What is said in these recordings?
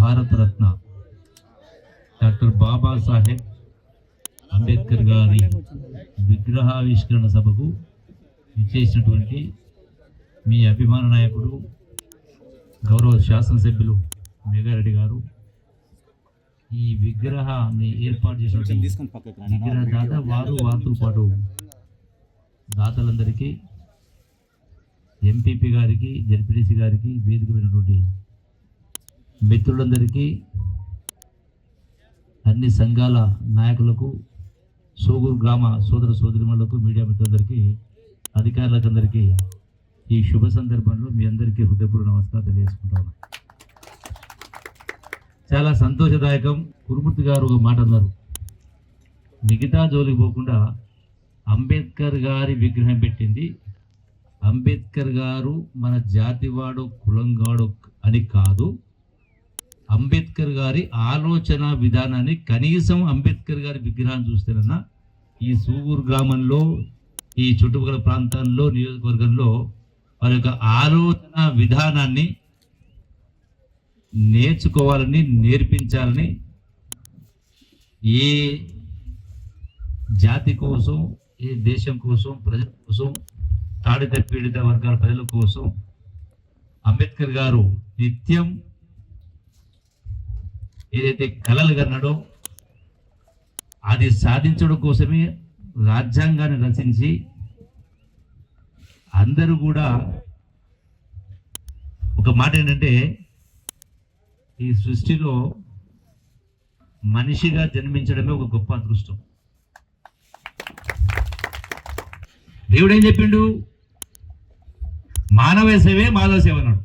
Bharat Ratna doctor Babasaheb Ambedkar గారి విగ్రహావిష్కరణ సభకు ఇచ్చేసినటువంటి మీ అభిమాన నాయకుడు గౌరవ శాసనసభ్యులు మేఘారెడ్డి గారు, ఈ విగ్రహాన్ని ఏర్పాటు చేసినటువంటి విగ్రహ దాత వారితో పాటు దాతలందరికీ, ఎంపీపీ గారికి, జడ్పీటీసీ గారికి, వేదికమైనటువంటి మిత్రులందరికీ, అన్ని సంఘాల నాయకులకు, సోగూరు గ్రామ సోదర సోదరిమణులకు, మీడియా మిత్రులందరికీ, అధికారులకు అందరికీ ఈ శుభ సందర్భంలో మీ అందరికీ హృదయపూర్వక నమస్కారం తెలియజేసుకుంటాను. చాలా సంతోషదాయకం. కురుమూర్తి గారు ఒక మాట అన్నారు, మిగతా జోలికి పోకుండా అంబేద్కర్ గారి విగ్రహం పెట్టింది, అంబేద్కర్ గారు మన జాతివాడు కులంగాడు అని కాదు, అంబేద్కర్ గారి ఆలోచన విధానాన్ని, కనీసం అంబేద్కర్ గారి విగ్రహాన్ని చూస్తేనన్నా ఈ సూగూరు గ్రామంలో, ఈ చుట్టుపక్కల ప్రాంతాల్లో, నియోజకవర్గంలో వారి యొక్క ఆలోచన విధానాన్ని నేర్చుకోవాలని, నేర్పించాలని, ఏ జాతి కోసం, ఏ దేశం కోసం, ప్రజల కోసం, తాడిత పీడిత వర్గాల ప్రజల కోసం అంబేద్కర్ గారు నిత్యం ఏదైతే కలలు కన్నాడో అది సాధించడం కోసమే రాజ్యాంగాన్ని రచించి అందరూ కూడా ఒక మాట ఏంటంటే, ఈ సృష్టిలో మనిషిగా జన్మించడమే ఒక గొప్ప అదృష్టం. దేవుడు ఏం చెప్పిండు? మానవ సేవే మాధవ సేవ అన్నాడు.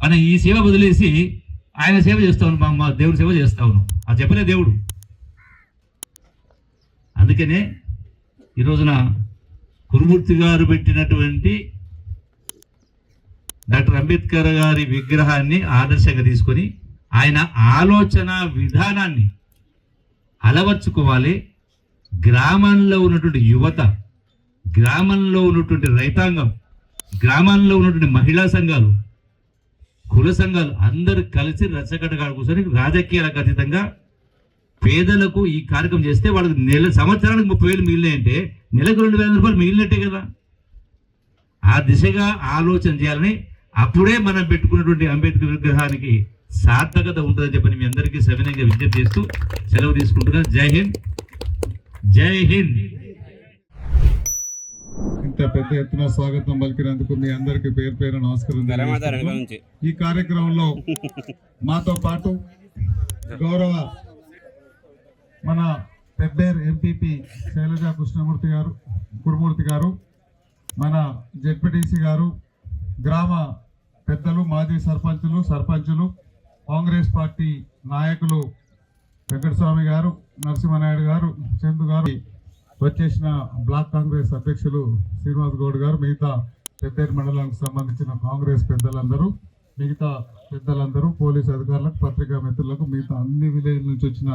మనం ఈ సేవ వదిలేసి ఆయన సేవ చేస్తా ఉన్నాం, మా దేవుడి సేవ చేస్తా ఉన్నాం. అది చెప్పలే దేవుడు. అందుకనే ఈ రోజున కురుమూర్తి గారు పెట్టినటువంటి డాక్టర్ అంబేద్కర్ గారి విగ్రహాన్ని ఆదర్శంగా తీసుకొని ఆయన ఆలోచన విధానాన్ని అలవర్చుకోవాలి. గ్రామంలో ఉన్నటువంటి యువత, గ్రామంలో ఉన్నటువంటి రైతాంగం, గ్రామంలో ఉన్నటువంటి మహిళా సంఘాలు, కుల సంఘాలు అందరూ కలిసి రచ్చగడ్డ కూర్చొని రాజకీయాలకు అతీతంగా పేదలకు ఈ కార్యక్రమం చేస్తే వాళ్ళకి సంవత్సరానికి 30,000 మిగిలినాయంటే నెలకు 2,000 రూపాయలు మిగిలినట్టే కదా. ఆ దిశగా ఆలోచన చేయాలని, అప్పుడే మనం పెట్టుకున్నటువంటి అంబేద్కర్ విగ్రహానికి సార్థకత ఉంటుందని చెప్పని మీ అందరికీ సవినయంగా విజ్ఞప్తి చేస్తూ సెలవు తీసుకుంటున్నాను. జై హింద్, జై హింద్. ఇంత పెద్ద ఎత్తున స్వాగతం పలికినందుకు మీ అందరికీ పేరు పేరు నమస్కారం. ఈ కార్యక్రమంలో మాతో పాటు గౌరవ మన పెబ్బేరు ఎంపీపీ శైలజా కురుమూర్తి గారు, మన జెడ్పీటీసీ గారు, గ్రామ పెద్దలు, మాజీ సర్పంచులు, కాంగ్రెస్ పార్టీ నాయకులు వెంకటస్వామి గారు, నరసింహనాయుడు గారు, చందు గారు, వచ్చేసిన బ్లాక్ కాంగ్రెస్ అధ్యక్షులు శ్రీనివాస్ గౌడ్ గారు, మిగతా పెబ్బేరు మండలానికి సంబంధించిన కాంగ్రెస్ పెద్దలందరూ, పోలీసు అధికారులకు, పత్రికా మిత్రులకు, మిగతా అన్ని విలేజ్ నుంచి వచ్చిన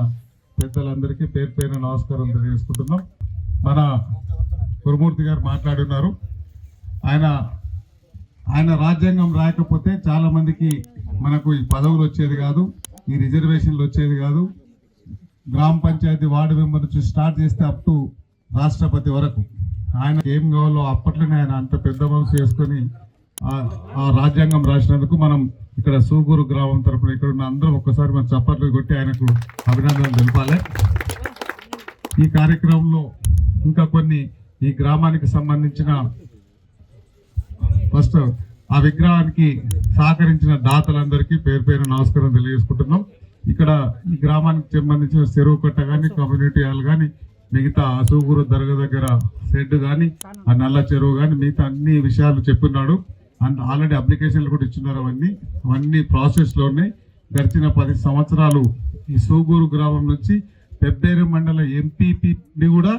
పెద్దలందరికీ పేరు పేరు నమస్కారం తెలియజేసుకుంటున్నాం. మన కురుమూర్తి గారు మాట్లాడున్నారు. ఆయన రాజ్యాంగం రాయకపోతే చాలా మందికి మనకు ఈ పదవులు వచ్చేది కాదు, ఈ రిజర్వేషన్లు వచ్చేది కాదు. గ్రామ పంచాయతీ వార్డు మెంబర్ నుంచి స్టార్ట్ చేస్తే అప్ టు రాష్ట్రపతి వరకు ఆయన ఏం కావాలో అప్పట్లోనే ఆయన అంత పెద్ద మనసు చేసుకొని ఆ రాజ్యాంగం రాసినందుకు మనం ఇక్కడ సూగూరు గ్రామం తరపున ఇక్కడ ఉన్న అందరం ఒక్కసారి మన చప్పట్లు కొట్టి ఆయనకు అభినందనలు తెలపాలి. ఈ కార్యక్రమంలో ఇంకా కొన్ని ఈ గ్రామానికి సంబంధించిన ఫస్ట్ ఆ విగ్రహానికి సహకరించిన దాతలందరికీ పేరు పేరు నమస్కారం తెలియజేసుకుంటున్నాం. ఇక్కడ ఈ గ్రామానికి సంబంధించిన చెరువు కట్ట కానీ, కమ్యూనిటీ హాల్ కానీ, మిగతా సూగూరు దర్గా దగ్గర షెడ్ కానీ, ఆ నల్ల చెరువు కానీ, మిగతా అన్ని విషయాలు చెప్పున్నాడు. అండ్ ఆల్రెడీ అప్లికేషన్లు కూడా ఇచ్చున్నారు. అవన్నీ ప్రాసెస్లో ఉన్నాయి. గడిచిన 10 సంవత్సరాలు ఈ సూగూరు గ్రామం నుంచి పెబ్బేరు మండల ఎంపీపీ కూడా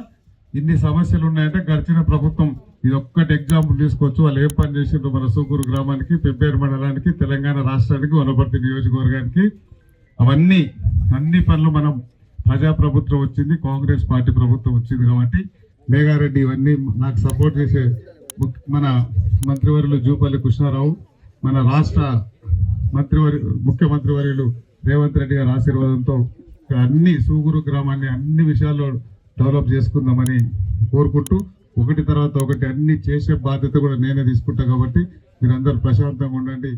ఇన్ని సమస్యలు ఉన్నాయంటే గడిచిన ప్రభుత్వం ఇది ఒక్కటి ఎగ్జాంపుల్ తీసుకోవచ్చు. వాళ్ళు ఏం పని చేసిండ్రు మన సూగూరు గ్రామానికి, పెబ్బేరు మండలానికి, తెలంగాణ రాష్ట్రానికి, వనపర్తి నియోజకవర్గానికి. అన్ని పనులు మనం ప్రజాప్రభుత్వం వచ్చింది, కాంగ్రెస్ పార్టీ ప్రభుత్వం వచ్చింది కాబట్టి మేఘారెడ్డి ఇవన్నీ నాకు సపోర్ట్ చేసే మన మంత్రివర్యులు జూపల్లి కృష్ణారావు, మన రాష్ట్ర ముఖ్యమంత్రి వర్యులు రేవంత్ రెడ్డి గారి ఆశీర్వాదంతో అన్ని సూగూరు గ్రామాన్ని అన్ని విషయాల్లో డెవలప్ చేసుకుందామని కోరుకుంటూ ఒకటి తర్వాత ఒకటి అన్ని చేసే బాధ్యత కూడా నేనే తీసుకుంటా కాబట్టి మీరందరూ ప్రశాంతంగా ఉండండి.